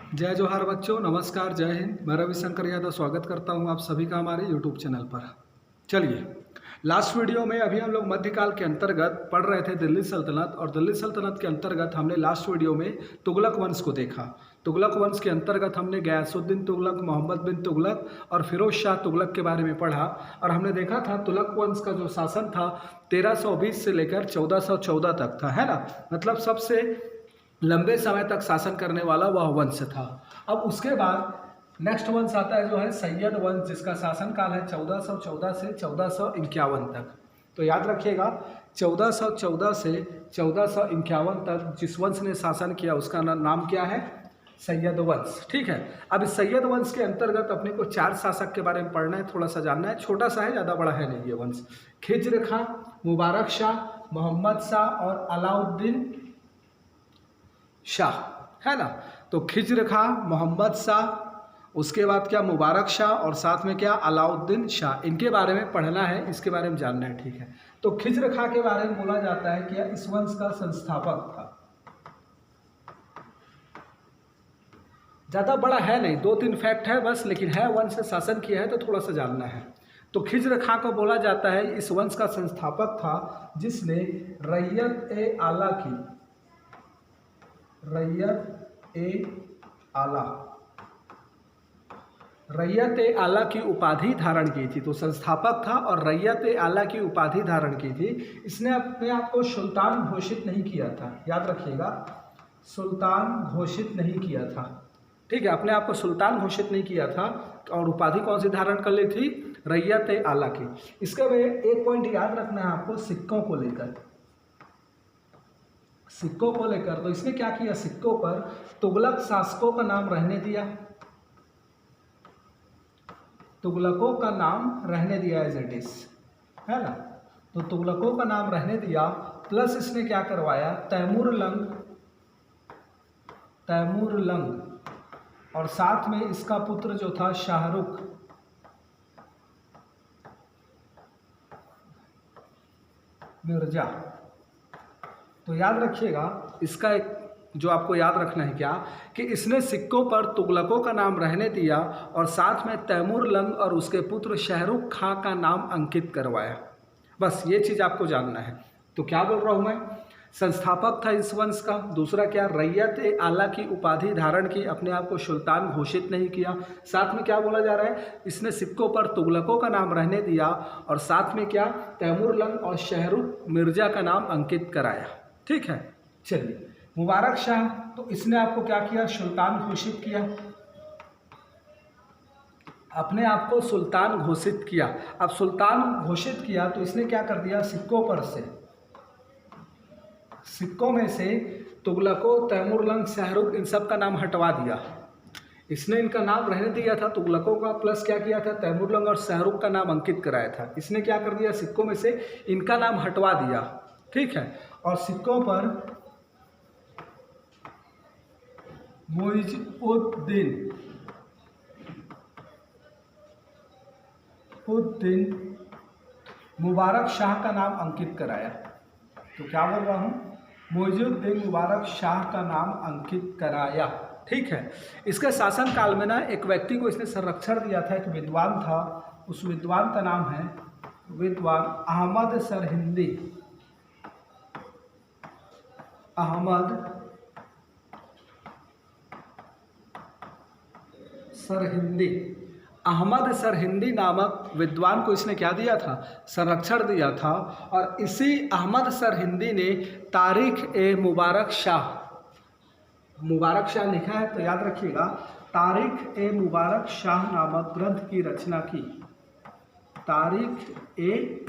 जय जोहार बच्चों, नमस्कार, जय हिंद। मैं रविशंकर यादव स्वागत करता हूं आप सभी का हमारे यूट्यूब चैनल पर। चलिए, लास्ट वीडियो में अभी हम लोग मध्यकाल के अंतर्गत पढ़ रहे थे दिल्ली सल्तनत, और दिल्ली सल्तनत के अंतर्गत हमने लास्ट वीडियो में तुगलक वंश को देखा। तुगलक वंश के अंतर्गत हमने गयासुद्दीन तुगलक, मोहम्मद बिन तुगलक और फिरोज शाह तुगलक के बारे में पढ़ा, और हमने देखा था तुगलक वंश का जो शासन था 1320 से लेकर 1414 तक था, है ना। मतलब सबसे लंबे समय तक शासन करने वाला वह वंश था। अब उसके बाद नेक्स्ट वंश आता है जो है सैयद वंश, जिसका शासन काल है 1414 से 1451 तक। तो याद रखिएगा, 1414 से 1451 तक जिस वंश ने शासन किया उसका नाम क्या है? सैयद वंश। ठीक है। अब इस सैयद वंश के अंतर्गत अपने को 4 शासक के बारे में पढ़ना है, थोड़ा सा जानना है। छोटा सा है, ज़्यादा बड़ा है नहीं ये वंश। खिज्र खां, मुबारक शाह, मोहम्मद शाह और अलाउद्दीन शाह, है ना। तो खिज्र खां, मोहम्मद शाह, उसके बाद क्या मुबारक शाह, और साथ में क्या अलाउद्दीन शाह। इनके बारे में पढ़ना है, इसके बारे में जानना है। ठीक है। तो खिज्र खां के बारे में बोला जाता है कि इस वंश का संस्थापक था। ज़्यादा बड़ा है नहीं, 2-3 फैक्ट है बस, लेकिन है वंश से शासन किया है तो थोड़ा सा जानना है। तो खिज्र खां को बोला जाता है इस वंश का संस्थापक था जिसने रैयत ए आला की, रैयत ए आला की उपाधि धारण की थी। तो संस्थापक था और रैयत ए आला की उपाधि धारण की थी। इसने अपने आप को सुल्तान घोषित नहीं किया था, याद रखिएगा, सुल्तान घोषित नहीं किया था। ठीक है, अपने आप को सुल्तान घोषित नहीं किया था। और उपाधि कौन सी धारण कर ली थी? रैयत ए आला की। इसके में एक पॉइंट याद रखना है आपको, सिक्कों को लेकर। सिक्कों को लेकर तो इसने क्या किया, सिक्कों पर तुगलक शासकों का नाम रहने दिया, तुगलकों का नाम रहने दिया एज इट इज, है ना। तो तुगलकों का नाम रहने दिया, प्लस इसने क्या करवाया, तैमूर लंग, और साथ में इसका पुत्र जो था शाहरुख मिर्जा। तो याद रखिएगा, इसका एक जो आपको याद रखना है क्या, कि इसने सिक्कों पर तुगलकों का नाम रहने दिया और साथ में तैमूर लंग और उसके पुत्र शाहरुख खां का नाम अंकित करवाया। बस ये चीज़ आपको जानना है। तो क्या बोल रहा हूँ मैं, संस्थापक था इस वंश का। दूसरा क्या, रैयत ए आला की उपाधि धारण की, अपने आप को सुल्तान घोषित नहीं किया। साथ में क्या बोला जा रहा है, इसने सिक्कों पर तुगलकों का नाम रहने दिया और साथ में क्या, तैमूर लंग और शाहरुख मिर्जा का नाम अंकित कराया। ठीक है। चलिए, मुबारक शाह, तो इसने आपको क्या किया, सुल्तान घोषित किया, अपने आप को सुल्तान घोषित किया। अब सुल्तान घोषित किया तो इसने क्या कर दिया, सिक्कों में से तुगलकों, तैमूरलंग, शाहरुख, इन सब का नाम हटवा दिया। इसने इनका नाम रहने दिया था तुगलकों का, प्लस क्या किया था, तैमूरलंग और शाहरुख का नाम अंकित कराया था। इसने क्या कर दिया, सिक्कों में से इनका नाम हटवा दिया। ठीक है। और सिक्कों पर मुइज़ुद्दीन मुबारक शाह का नाम अंकित कराया। तो क्या बोल रहा हूँ, मुइज़ुद्दीन मुबारक शाह का नाम अंकित कराया। ठीक है। इसके शासन काल में ना एक व्यक्ति को इसने संरक्षण दिया था, एक विद्वान था। उस विद्वान का नाम है विद्वान अहमद सरहिंदी। अहमद सरहिंदी नामक विद्वान को इसने क्या दिया था, संरक्षण दिया था। और इसी अहमद सरहिंदी ने तारीख ए मुबारक शाह लिखा है, तो याद रखिएगा, तारीख ए मुबारक शाह नामक ग्रंथ की रचना की। तारीख ए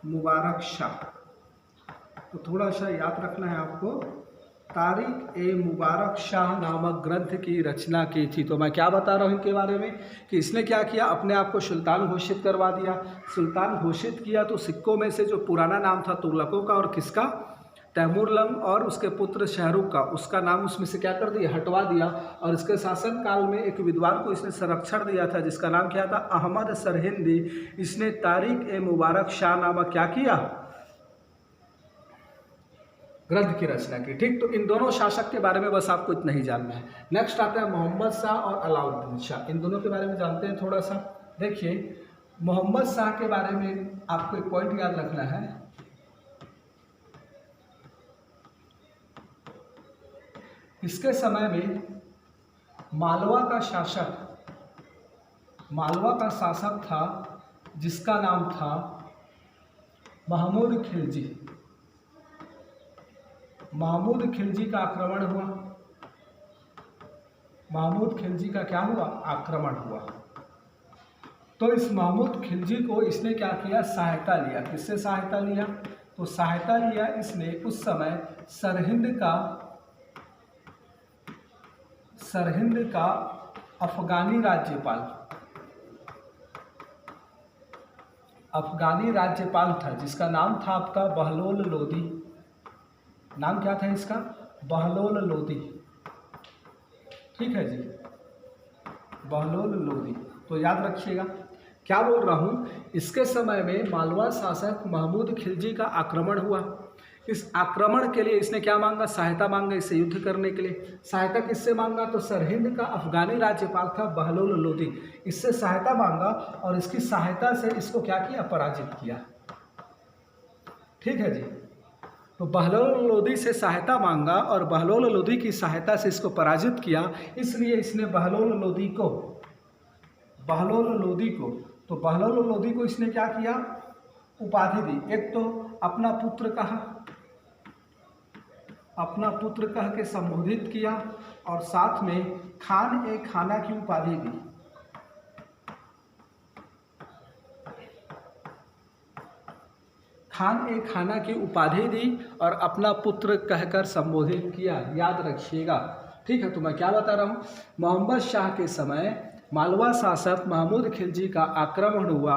मुबारक शाह, तो थोड़ा सा याद रखना है आपको, तारीख ए मुबारक शाह नामक ग्रंथ की रचना की थी। तो मैं क्या बता रहा हूँ इनके बारे में, कि इसने क्या किया, अपने आप को सुल्तान घोषित करवा दिया। सुल्तान घोषित किया तो सिक्कों में से जो पुराना नाम था तुगलकों का और किसका, तैमूरलंग और उसके पुत्र शाहरुख का, उसका नाम उसमें से क्या कर दिया, हटवा दिया। और इसके शासन काल में एक विद्वान को इसने संरक्षण दिया था जिसका नाम क्या था, अहमद सरहिंदी। इसने तारीख ए मुबारक शाह नामक क्या किया, ग्रंथ की रचना की। ठीक, तो इन दोनों शासक के बारे में बस आपको इतना ही जानना है। नेक्स्ट आता है मोहम्मद शाह और अलाउद्दीन शाह। इन दोनों के बारे में जानते हैं थोड़ा सा। देखिए, मोहम्मद शाह के बारे में आपको एक पॉइंट याद रखना है। इसके समय में मालवा का शासक था जिसका नाम था महमूद खिलजी। महमूद खिलजी का आक्रमण हुआ। महमूद खिलजी का क्या हुआ? आक्रमण हुआ। तो इस महमूद खिलजी को इसने क्या किया? सहायता लिया। किससे सहायता लिया? तो सहायता लिया इसने उस समय सरहिंद का अफगानी राज्यपाल था जिसका नाम था आपका बहलोल लोदी। नाम क्या था इसका? बहलोल लोदी। ठीक है जी, बहलोल लोदी। तो याद रखिएगा क्या बोल रहा हूँ। इसके समय में मालवा शासक महमूद खिलजी का आक्रमण हुआ। इस आक्रमण के लिए इसने क्या मांगा? सहायता मांगा, इससे युद्ध करने के लिए। सहायता किससे मांगा? तो सरहिंद का अफगानी राज्यपाल था बहलोल लोदी, इससे सहायता मांगा और इसकी सहायता से इसको क्या किया? पराजित किया। ठीक है जी, तो बहलोल लोदी से सहायता मांगा और बहलोल लोदी की सहायता से इसको पराजित किया। इसलिए इसने बहलोल लोदी को इसने क्या किया? उपाधि दी। एक तो अपना पुत्र कह के संबोधित किया और साथ में खान ए खाना की उपाधि दी। खान ए खाना की उपाधि दी और अपना पुत्र कहकर संबोधित किया। याद रखिएगा। ठीक है, तो मैं क्या बता रहा हूँ, मोहम्मद शाह के समय मालवा शासक महमूद खिलजी का आक्रमण हुआ,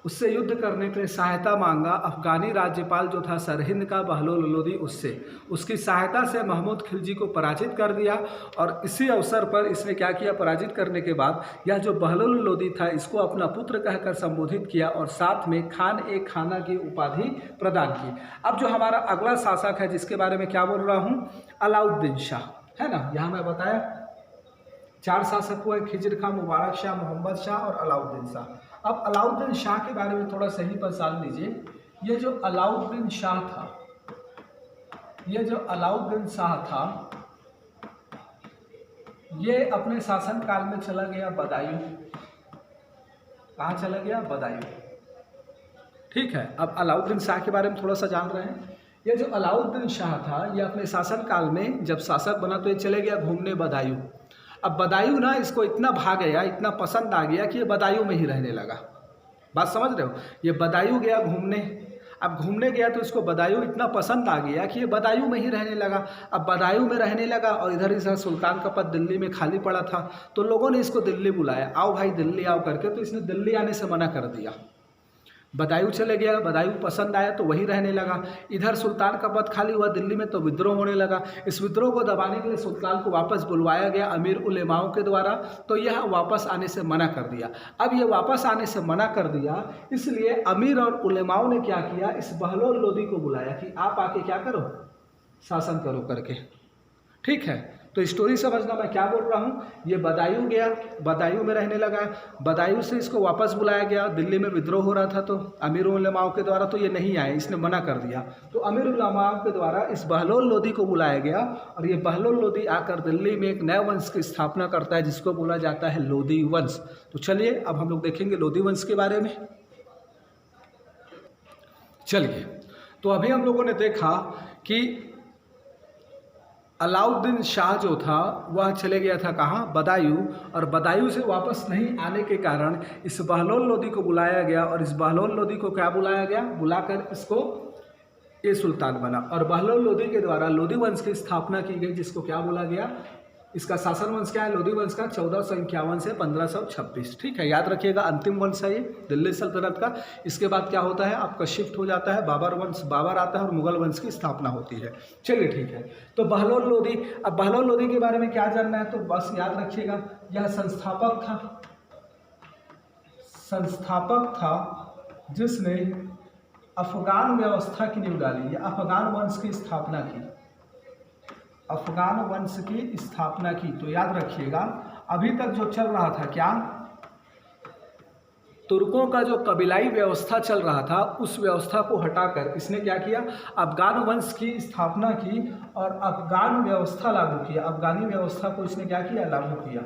उससे युद्ध करने के लिए सहायता मांगा। अफगानी राज्यपाल जो था सरहिंद का बहलोल लोदी, उसकी सहायता से महमूद खिलजी को पराजित कर दिया। और इसी अवसर पर इसने क्या किया? पराजित करने के बाद यह जो बहलोल लोदी था इसको अपना पुत्र कहकर संबोधित किया और साथ में खान ए खाना की उपाधि प्रदान की। अब जो हमारा अगला शासक है जिसके बारे में क्या बोल रहा हूँ, अलाउद्दीन शाह, है ना। यहाँ मैं बताया 4 शासक हुए, खिजर खां, मुबारक शाह, मोहम्मद शाह और अलाउद्दीन शाह। अब अलाउद्दीन शाह के बारे में थोड़ा सही पहचान लीजिए। ये जो अलाउद्दीन शाह था, ये अपने शासन काल में चला गया बदायूं। कहाँ चला गया? बदायूं। ठीक है, अब अलाउद्दीन शाह के बारे में थोड़ा सा जान रहे हैं। ये जो अलाउद्दीन शाह था ये अपने शासन काल में जब शासक बना तो ये चले गया घूमने बदायूं। अब बदायूं ना इसको इतना भा गया, इतना पसंद आ गया कि ये बदायूं में ही रहने लगा। बात समझ रहे हो? ये बदायूं गया घूमने। अब घूमने गया तो इसको बदायूं इतना पसंद आ गया कि ये बदायूं में ही रहने लगा। अब बदायूं में रहने लगा और इधर सुल्तान का पद दिल्ली में खाली पड़ा था, तो लोगों ने इसको दिल्ली बुलाया, आओ भाई दिल्ली आओ करके। तो इसने दिल्ली आने से मना कर दिया। बदायूं चले गया, बदायूं पसंद आया तो वहीं रहने लगा। इधर सुल्तान का पद खाली हुआ दिल्ली में तो विद्रोह होने लगा। इस विद्रोह को दबाने के लिए सुल्तान को वापस बुलवाया गया अमीर उलेमाओं के द्वारा, तो यह वापस आने से मना कर दिया। अब ये वापस आने से मना कर दिया, इसलिए अमीर और उलेमाओं ने क्या किया, इस बहलोल लोदी को बुलाया कि आप आके क्या करो, शासन करो करके। ठीक है, तो स्टोरी समझना मैं क्या बोल रहा हूँ। ये बदायूं गया, बदायूं में रहने लगा। बदायूं से इसको वापस बुलाया गया, दिल्ली में विद्रोह हो रहा था तो अमीर उलेमाओं के द्वारा, तो ये नहीं आए, इसने मना कर दिया। तो अमीर उलेमाओं के द्वारा इस बहलोल लोदी को बुलाया गया और ये बहलोल लोदी आकर दिल्ली में एक नए वंश की स्थापना करता है जिसको बोला जाता है लोदी वंश। तो चलिए अब हम लोग देखेंगे लोदी वंश के बारे में। चलिए, तो अभी हम लोगों ने देखा कि अलाउद्दीन शाह जो था वह चले गया था कहाँ, बदायूं, और बदायूं से वापस नहीं आने के कारण इस बहलोल लोदी को बुलाया गया और इस बहलोल लोदी को क्या बुलाया गया, बुलाकर इसको ये सुल्तान बना और बहलोल लोदी के द्वारा लोदी वंश की स्थापना की गई जिसको क्या बोला गया, इसका शासन वंश क्या है, लोदी वंश का 1451 से 1526। ठीक है, याद रखिएगा अंतिम वंश है ये दिल्ली सल्तनत का। इसके बाद क्या होता है, आपका शिफ्ट हो जाता है बाबर वंश, बाबर आता है और मुगल वंश की स्थापना होती है। चलिए ठीक है, तो बहलोल लोदी, अब बहलोल लोदी के बारे में क्या जानना है तो बस याद रखिएगा, यह संस्थापक था जिसने अफगान व्यवस्था की नींव डाली, या अफगान वंश की स्थापना की, अफगान वंश की स्थापना की। तो याद रखिएगा अभी तक जो चल रहा था क्या, तुर्कों का जो कबीलाई व्यवस्था चल रहा था उस व्यवस्था को हटाकर इसने क्या किया, अफगान वंश की स्थापना की और अफगान व्यवस्था लागू किया। अफगानी व्यवस्था को इसने क्या किया, लागू किया।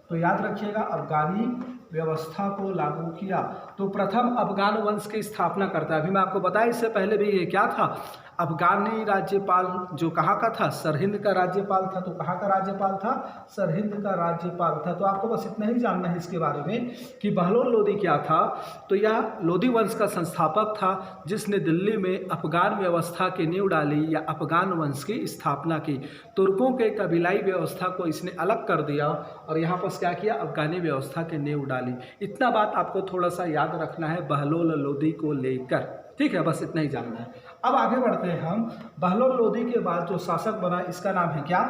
तो याद रखिएगा अफगानी व्यवस्था को लागू किया। तो प्रथम अफगान वंश की स्थापना करता है। अभी मैं आपको बताया इससे पहले भी ये क्या था, अफगानी राज्यपाल जो कहाँ का था, सरहिंद का राज्यपाल था। तो कहाँ का राज्यपाल था, सरहिंद का राज्यपाल था। तो आपको बस इतना ही जानना है इसके बारे में कि बहलोल लोदी क्या था। तो यह लोदी वंश का संस्थापक था जिसने दिल्ली में अफगान व्यवस्था की नींव डाली या अफगान वंश की स्थापना की। तुर्कों के कबीलाई व्यवस्था को इसने अलग कर दिया और यहाँ पर क्या किया, अफगानी व्यवस्था की नींव डाली। इतना बात आपको थोड़ा सा याद रखना है बहलोल लोदी को लेकर, ठीक है, बस इतना ही जानना है। अब आगे बढ़ते हैं हम। बहलोल लोदी के बाद जो शासक बना इसका नाम है क्या,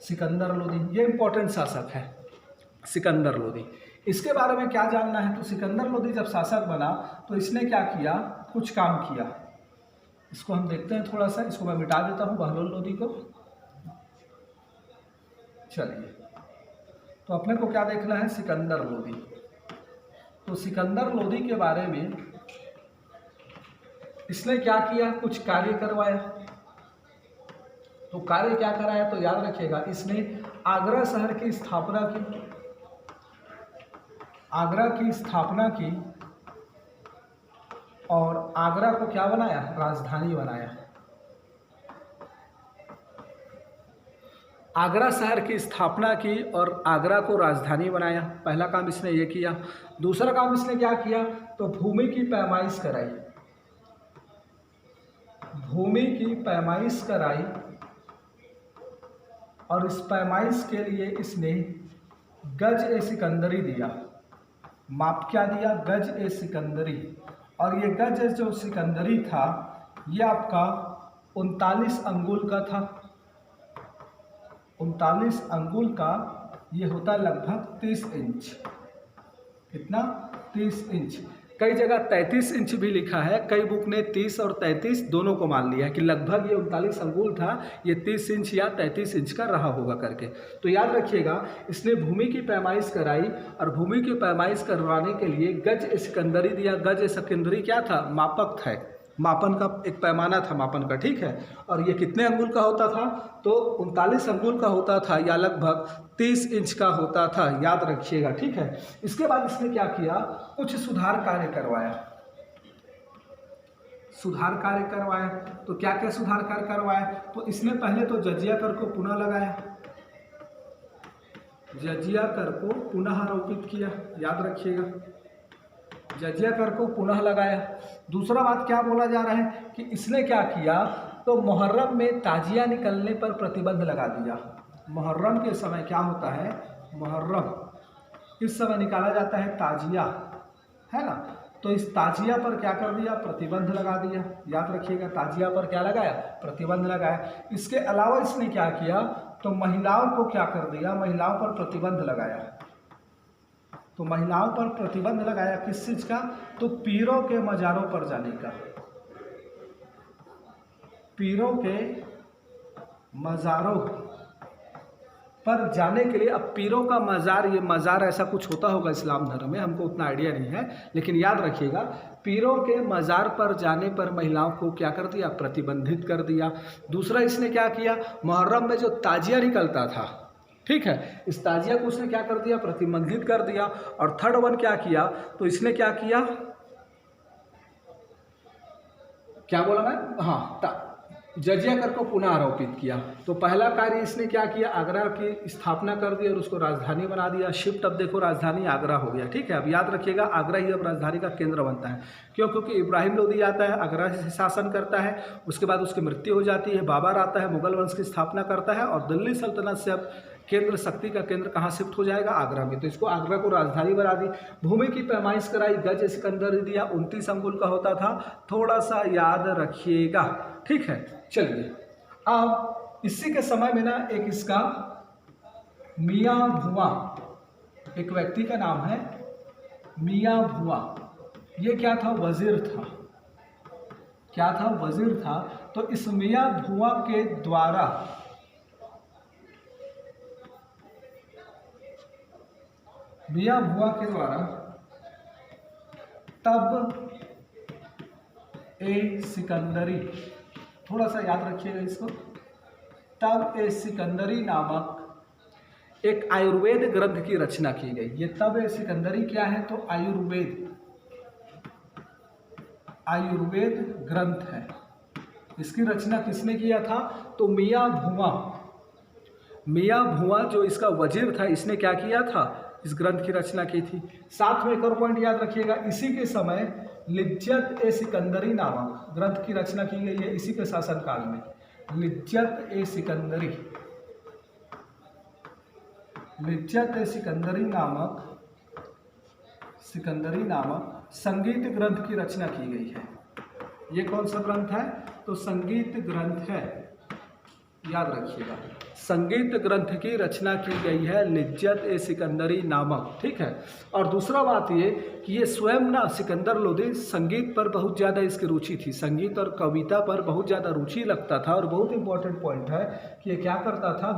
सिकंदर लोदी। ये इंपॉर्टेंट शासक है सिकंदर लोदी। इसके बारे में क्या जानना है, तो सिकंदर लोदी जब शासक बना तो इसने क्या किया, कुछ काम किया। इसको हम देखते हैं थोड़ा सा, इसको मैं मिटा देता हूँ बहलोल लोदी को। चलिए, तो अपने को क्या देखना है, सिकंदर लोदी। तो सिकंदर लोदी के बारे में इसने क्या किया, कुछ कार्य करवाया। तो कार्य क्या कराया, तो याद रखिएगा इसने आगरा शहर की स्थापना की, आगरा की स्थापना की और आगरा को क्या बनाया, राजधानी बनाया। आगरा शहर की स्थापना की और आगरा को राजधानी बनाया, पहला काम इसने ये किया। दूसरा काम इसने क्या किया, तो भूमि की पैमाइश कराई, भूमि की पैमाइश कराई और इस पैमाइश के लिए इसने गज ए सिकंदरी दिया। माप क्या दिया, गज ए सिकंदरी। और ये गज जो सिकंदरी था ये आपका 39 अंगुल का था। 39 अंगुल का ये होता है लगभग 30 इंच। कितना, 30 इंच। कई जगह 33 इंच भी लिखा है, कई बुक ने 30 और 33 दोनों को मान लिया है कि लगभग ये 39 अंगुल था, ये 30 इंच या 33 इंच का रहा होगा करके। तो याद रखिएगा इसने भूमि की पैमाइश कराई और भूमि की पैमाइश करवाने के लिए गज ए सिकंदरी दिया। गज ए सिकंदरी क्या था, मापक था, मापन का एक पैमाना था मापन का, ठीक है। और ये कितने अंगुल का होता था, तो 39 अंगुल का होता था या लगभग 30 इंच का होता था, याद रखिएगा, ठीक है। इसके बाद इसने क्या किया, कुछ सुधार कार्य करवाया, सुधार कार्य करवाया। तो क्या क्या सुधार कार्य करवाया, तो इसने पहले तो जजिया कर को पुनः लगाया, जजिया कर को पुनः आरोपित किया, याद रखिएगा, जजिया कर को पुनः लगाया। दूसरा बात क्या बोला जा रहा है कि इसने क्या किया, तो मुहर्रम में ताजिया निकलने पर प्रतिबंध लगा दिया। मुहर्रम के समय क्या होता है, मुहर्रम इस समय निकाला जाता है ताजिया, है ना। तो इस ताजिया पर क्या कर दिया, प्रतिबंध लगा दिया। याद रखिएगा ताजिया पर क्या लगाया, प्रतिबंध लगाया। इसके अलावा इसने क्या किया, तो महिलाओं को क्या कर दिया, महिलाओं पर प्रतिबंध लगाया। तो महिलाओं पर प्रतिबंध लगाया किस चीज का, तो पीरों के मज़ारों पर जाने का, पीरों के मज़ारों पर जाने के लिए। अब पीरों का मज़ार, ये मज़ार ऐसा कुछ होता होगा इस्लाम धर्म में, हमको उतना आइडिया नहीं है, लेकिन याद रखिएगा पीरों के मज़ार पर जाने पर महिलाओं को क्या कर दिया, प्रतिबंधित कर दिया। दूसरा इसने क्या किया, मुहर्रम में जो ताजिया निकलता था, ठीक है, इस ताजिया को उसने क्या कर दिया, प्रतिबंधित कर दिया। और थर्ड वन क्या किया, तो इसने क्या किया, क्या बोला मैं, हाँ, जजिया कर को पुनः आरोपित किया। तो पहला कार्य इसने क्या किया, आगरा की स्थापना कर दी और उसको राजधानी बना दिया। शिफ्ट, अब देखो राजधानी आगरा हो गया, ठीक है। अब याद रखिएगा आगरा ही अब राजधानी का केंद्र बनता है। क्यों, क्योंकि इब्राहिम लोदी आता है, आगरा से शासन करता है, उसके बाद उसकी मृत्यु हो जाती है, बाबर आता है, मुगल वंश की स्थापना करता है और दिल्ली सल्तनत से अब केंद्र, शक्ति का केंद्र कहाँ शिफ्ट हो जाएगा, आगरा में। तो इसको आगरा को राजधानी बना दी। भूमि की पैमाइश कराई, गज सिकंदर दिया, 29 अंगुल का होता था, थोड़ा सा याद रखिएगा, ठीक है। चलिए, अब इसी के समय में ना एक इसका मियाँ भुआ, एक व्यक्ति का नाम है मियाँ भुआ। ये क्या था, वजीर था, क्या था, वजीर था। तो इस मियाँ भुआ के द्वारा तब ए सिकंदरी, थोड़ा सा याद रखिएगा इसको, तब ए सिकंदरी नामक एक आयुर्वेद ग्रंथ की रचना की गई। ये तब ए सिकंदरी क्या है, तो आयुर्वेद ग्रंथ है। इसकी रचना किसने किया था, तो मियाँ भुआ जो इसका वजीर था, इसने क्या किया था, इस ग्रंथ की रचना की थी। साथ में एक और पॉइंट याद रखिएगा, इसी के समय लिज्जत ए सिकंदरी नामक ग्रंथ की रचना की गई है, इसी के शासनकाल में। लिज्जत ए सिकंदरी नामक संगीत ग्रंथ की रचना की गई है। ये कौन सा ग्रंथ है, तो संगीत ग्रंथ है, याद रखिएगा, संगीत ग्रंथ की रचना की गई है लिज्जत ए सिकंदरी नामक, ठीक है। और दूसरा बात ये कि ये स्वयं ना सिकंदर लोदी संगीत पर बहुत ज़्यादा इसकी रुचि थी, संगीत और कविता पर बहुत ज़्यादा रुचि लगता था। और बहुत इंपॉर्टेंट पॉइंट है कि ये क्या करता था,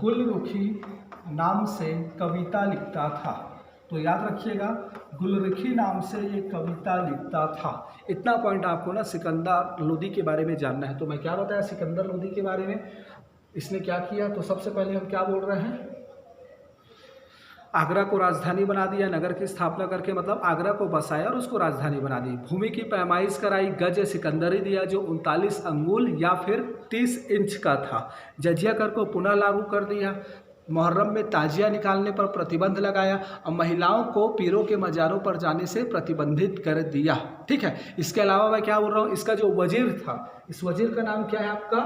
गुलरुखी नाम से कविता लिखता था। तो याद रखिएगा, गुलरुखी नाम से ये कविता लिखता था। इतना पॉइंट आपको ना सिकंदर लोदी के बारे में जानना है। तो मैं क्या बताया सिकंदर लोदी के बारे में, इसने क्या किया, तो सबसे पहले हम क्या बोल रहे हैं, आगरा को राजधानी बना दिया, नगर की स्थापना करके, मतलब आगरा को बसाया और उसको राजधानी बना दी। भूमि की पैमाइश कराई, गज सिकंदरी दिया जो 39 अंगुल या फिर 30 इंच का था। जजिया कर को पुनः लागू कर दिया। मुहर्रम में ताजिया निकालने पर प्रतिबंध लगाया और महिलाओं को पीरों के मज़ारों पर जाने से प्रतिबंधित कर दिया, ठीक है। इसके अलावा मैं क्या बोल रहा हूँ, इसका जो वजीर था, इस वजीर का नाम क्या है आपका,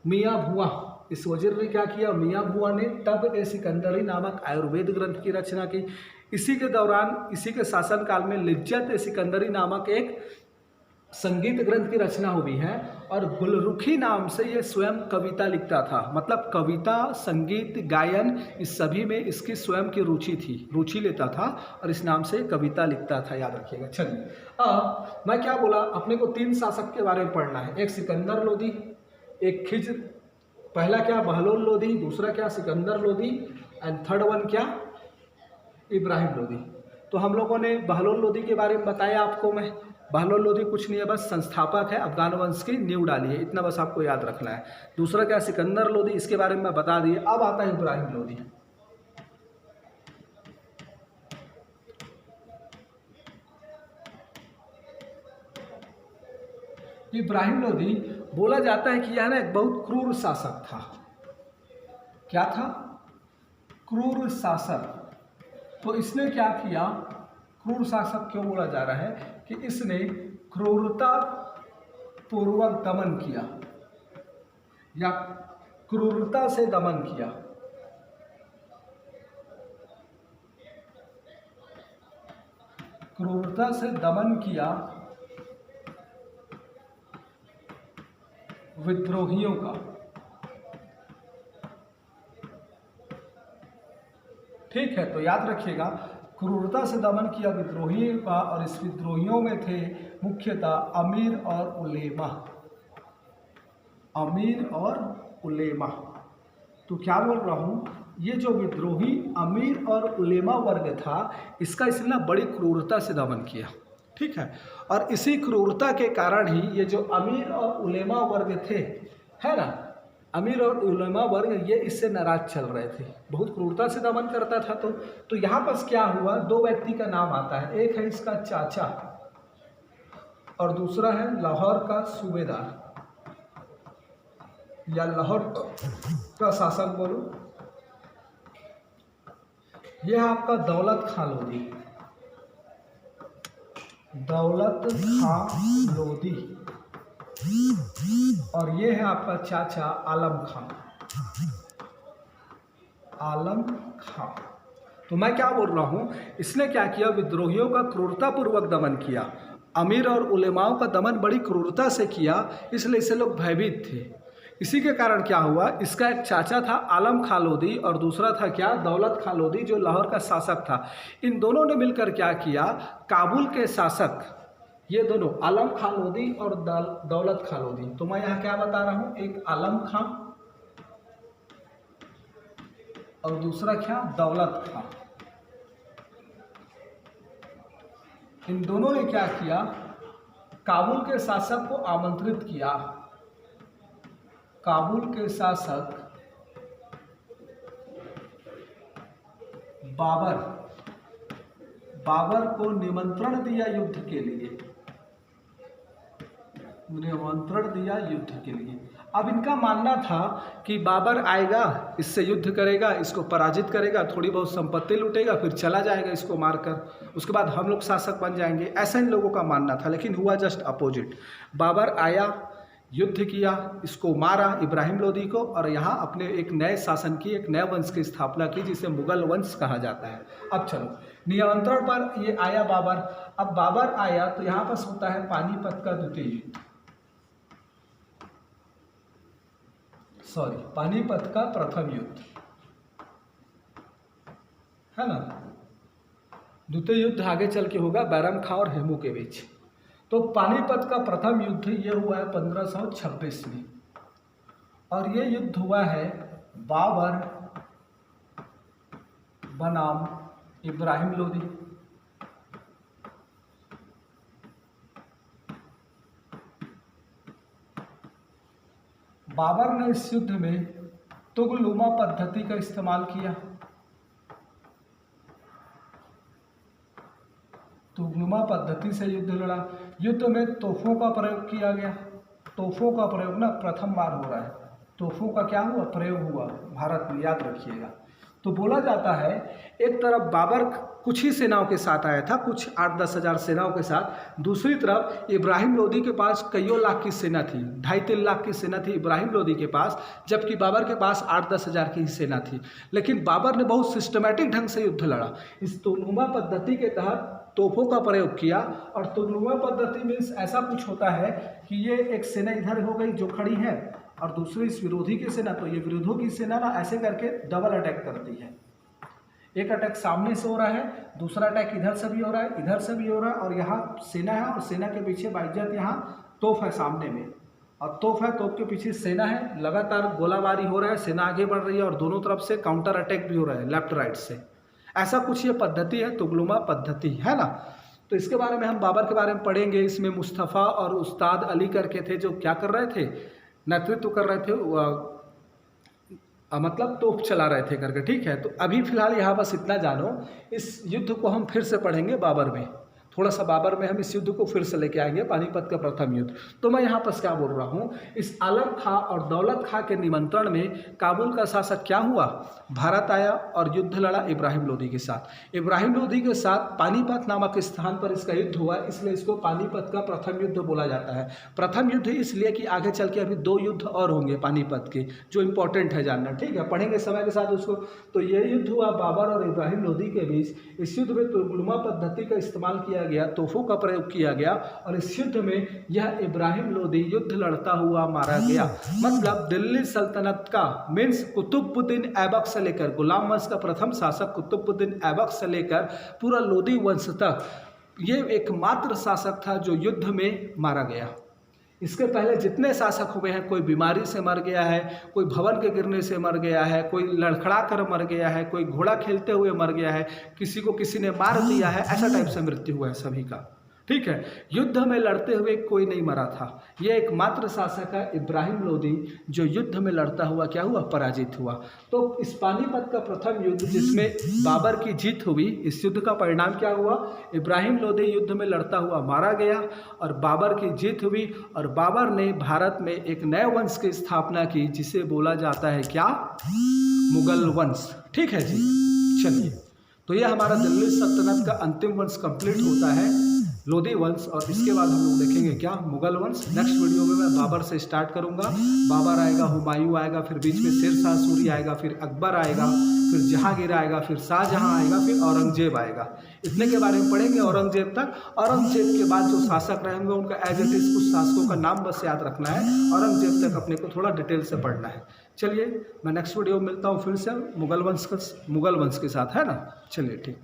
मियाँ भुआ। इस वजीर ने क्या किया, मियाँ भुआ ने तब ए सिकंदरी नामक आयुर्वेद ग्रंथ की रचना की। इसी के दौरान, इसी के शासनकाल में लिज्जत ए सिकंदरी नामक एक संगीत ग्रंथ की रचना हुई है। और गुलरुखी नाम से ये स्वयं कविता लिखता था, मतलब कविता, संगीत, गायन, इस सभी में इसकी स्वयं की रुचि लेता था और इस नाम से कविता लिखता था, याद रखिएगा। चलिए, अब मैं क्या बोला, अपने को 3 शासक के बारे में पढ़ना है, एक सिकंदर लोदी, एक खिज्र, पहला क्या बहलोल लोदी, दूसरा क्या Sikandar Lodi, and third one क्या, इब्राहिम लोदी। तो हम लोगों ने बहलोल लोदी के बारे में बताया आपको मैं। बहलोल लोदी कुछ नहीं है, बस संस्थापक है, अफगान वंश की नींव डाली है, इतना बस आपको याद रखना है। दूसरा क्या सिकंदर लोदी, इसके बारे में मैं बता दिए। अब आता है इब्राहिम लोदी। इब्राहिम लोदी बोला जाता है कि यह ना एक बहुत क्रूर शासक था। क्या था, क्रूर शासक। तो इसने क्या किया, क्रूर शासक क्यों बोला जा रहा है कि इसने क्रूरता पूर्वक दमन किया या क्रूरता से दमन किया। क्रूरता से दमन किया विद्रोहियों का, ठीक है। तो याद रखिएगा, क्रूरता से दमन किया विद्रोहियों का, और इस विद्रोहियों में थे मुख्यतः अमीर और उलेमा। तो क्या बोल रहा हूँ, ये जो विद्रोही अमीर और उलेमा वर्ग था, इसका इसने ना बड़ी क्रूरता से दमन किया, ठीक है। और इसी क्रूरता के कारण ही ये जो अमीर और उलेमा वर्ग थे, है ना, अमीर और उलेमा वर्ग, ये इससे नाराज चल रहे थे, बहुत क्रूरता से दमन करता था। तो यहाँ पर क्या हुआ, 2 व्यक्ति का नाम आता है, एक है इसका चाचा और दूसरा है लाहौर का सूबेदार या लाहौर का शासक बोलो। यह है आपका दौलत खां लोदी, और ये है आपका चाचा आलम खां। तो मैं क्या बोल रहा हूँ, इसने क्या किया, विद्रोहियों का क्रूरतापूर्वक दमन किया, अमीर और उलेमाओं का दमन बड़ी क्रूरता से किया, इसलिए इसे लोग भयभीत थे। इसी के कारण क्या हुआ, इसका एक चाचा था आलम खां लोधी और दूसरा था क्या, दौलत खां लोधी, जो लाहौर का शासक था। इन दोनों ने मिलकर क्या किया, काबुल के शासक, ये दोनों आलम खां लोधी और दौलत खां लोधी, तो मैं यहाँ क्या बता रहा हूँ, एक आलम खां और दूसरा क्या, दौलत खां। इन दोनों ने क्या किया, काबुल के शासक को आमंत्रित किया, काबुल के शासक बाबर को निमंत्रण दिया युद्ध के लिए, निमंत्रण दिया युद्ध के लिए। अब इनका मानना था कि बाबर आएगा, इससे युद्ध करेगा, इसको पराजित करेगा, थोड़ी बहुत संपत्ति लूटेगा, फिर चला जाएगा इसको मारकर, उसके बाद हम लोग शासक बन जाएंगे, ऐसा इन लोगों का मानना था। लेकिन हुआ जस्ट अपोजिट। बाबर आया, युद्ध किया, इसको मारा इब्राहिम लोदी को, और यहाँ अपने एक नए शासन की, एक नए वंश की स्थापना की जिसे मुगल वंश कहा जाता है। अब चलो, निमंत्रण पर ये आया बाबर। अब बाबर आया तो यहाँ पर होता है पानीपत का द्वितीय युद्ध, पानीपत का प्रथम युद्ध है ना। द्वितीय युद्ध आगे चल के होगा बैरम खां और हेमू के बीच। तो पानीपत का प्रथम युद्ध ये हुआ है 1526 में, और ये युद्ध हुआ है बाबर बनाम इब्राहिम लोदी। बाबर ने इस युद्ध में तुगलुमा पद्धति का इस्तेमाल किया। तुगलुमा पद्धति से युद्ध लड़ा। युद्ध में तोपों का प्रयोग किया गया। तोपों का प्रयोग ना प्रथम बार हो रहा है, तोपों का क्या हुआ, प्रयोग हुआ भारत में, याद रखिएगा। तो बोला जाता है एक तरफ बाबर कुछ ही सेनाओं के साथ आया था, कुछ 8-10 हज़ार सेनाओं के साथ, दूसरी तरफ इब्राहिम लोदी के पास कईयों लाख की सेना थी, 2.5-3 लाख की सेना थी इब्राहिम लोदी के पास, जबकि बाबर के पास 8-10 हज़ार की ही सेना थी। लेकिन बाबर ने बहुत सिस्टमैटिक ढंग से युद्ध लड़ा। इस तुगलुमा पद्धति के तहत तोपों का प्रयोग किया। और तुगलुमा पद्धति मीन्स ऐसा कुछ होता है कि ये एक सेना इधर हो गई जो खड़ी है, और दूसरी इस विरोधी की सेना, तो ये विरोधों की सेना ना ऐसे करके डबल अटैक करती है। एक अटैक सामने से हो रहा है, दूसरा अटैक इधर से भी हो रहा है, इधर से भी हो रहा है, और यहाँ सेना है और सेना के पीछे बाइज्जत यहाँ तोप है सामने में, और तोप है, तोप के पीछे सेना है, लगातार गोलाबारी हो रहा है, सेना आगे बढ़ रही है और दोनों तरफ से काउंटर अटैक भी हो रहा है लेफ्ट राइट से। ऐसा कुछ ये पद्धति है, तुगलुमा पद्धति है ना। तो इसके बारे में हम बाबर के बारे में पढ़ेंगे। इसमें मुस्तफ़ा और उस्ताद अली करके थे जो क्या कर रहे थे, नेतृत्व कर रहे थे, मतलब तोप चला रहे थे करके, ठीक है। तो अभी फिलहाल यहाँ बस इतना जानो, इस युद्ध को हम फिर से पढ़ेंगे बाबर में, थोड़ा सा बाबर में हम इस युद्ध को फिर से लेके आएंगे, पानीपत का प्रथम युद्ध। तो मैं यहाँ पर क्या बोल रहा हूँ, इस आलम खां और दौलत खां के निमंत्रण में काबुल का शासक क्या हुआ, भारत आया और युद्ध लड़ा इब्राहिम लोदी के साथ। इब्राहिम लोदी के साथ पानीपत नामक स्थान पर इसका युद्ध हुआ, इसलिए इसको पानीपत का प्रथम युद्ध बोला जाता है। प्रथम युद्ध इसलिए कि आगे चल के अभी 2 युद्ध और होंगे पानीपत के, जो इंपॉर्टेंट है जानना, ठीक है, पढ़ेंगे समय के साथ उसको। तो ये युद्ध हुआ बाबर और इब्राहिम लोदी के बीच। इस युद्ध में तुगलुमा पद्धति का इस्तेमाल किया गया, तोपों का प्रयोग किया गया, और इस युद्ध में यह इब्राहिम लोदी युद्ध लड़ता हुआ मारा गया। मतलब दिल्ली सल्तनत का मीन्स कुतुबुद्दीन ऐबक से लेकर, गुलाम वंश का प्रथम शासक कुतुबुद्दीन ऐबक से लेकर पूरा लोदी वंश तक, ये एकमात्र शासक था जो युद्ध में मारा गया। इसके पहले जितने शासक हुए हैं, कोई बीमारी से मर गया है, कोई भवन के गिरने से मर गया है, कोई लड़खड़ा कर मर गया है, कोई घोड़ा खेलते हुए मर गया है, किसी को किसी ने मार दिया है, ऐसा टाइप से मृत्यु हुआ है सभी का, ठीक है। युद्ध में लड़ते हुए कोई नहीं मरा था। यह एकमात्र शासक है इब्राहिम लोदी जो युद्ध में लड़ता हुआ क्या हुआ, पराजित हुआ। तो इस पानीपत का प्रथम युद्ध जिसमें बाबर की जीत हुई, इस युद्ध का परिणाम क्या हुआ, इब्राहिम लोदी युद्ध में लड़ता हुआ मारा गया और बाबर की जीत हुई, और बाबर ने भारत में एक नए वंश की स्थापना की जिसे बोला जाता है क्या, मुगल वंश, ठीक है जी। चलिए, तो यह हमारा दिल्ली सल्तनत का अंतिम वंश कंप्लीट होता है। लोधी वंश, और इसके बाद हम लोग देखेंगे क्या, मुगल वंश। नेक्स्ट वीडियो में मैं बाबर से स्टार्ट करूंगा। बाबर आएगा, हुमायूं आएगा, फिर बीच में शेर शाह सूरी आएगा, फिर अकबर आएगा, फिर जहांगीर आएगा, फिर शाहजहां आएगा, फिर औरंगजेब आएगा। इतने के बारे में पढ़ेंगे औरंगजेब तक। औरंगजेब के बाद जो शासक रहेंगे उनका एज इट इज कुछ शासकों का नाम बस याद रखना है। औरंगजेब तक अपने को थोड़ा डिटेल से पढ़ना है। चलिए मैं नेक्स्ट वीडियो में मिलता हूँ फिर से मुगल वंश के साथ, है ना। चलिए ठीक।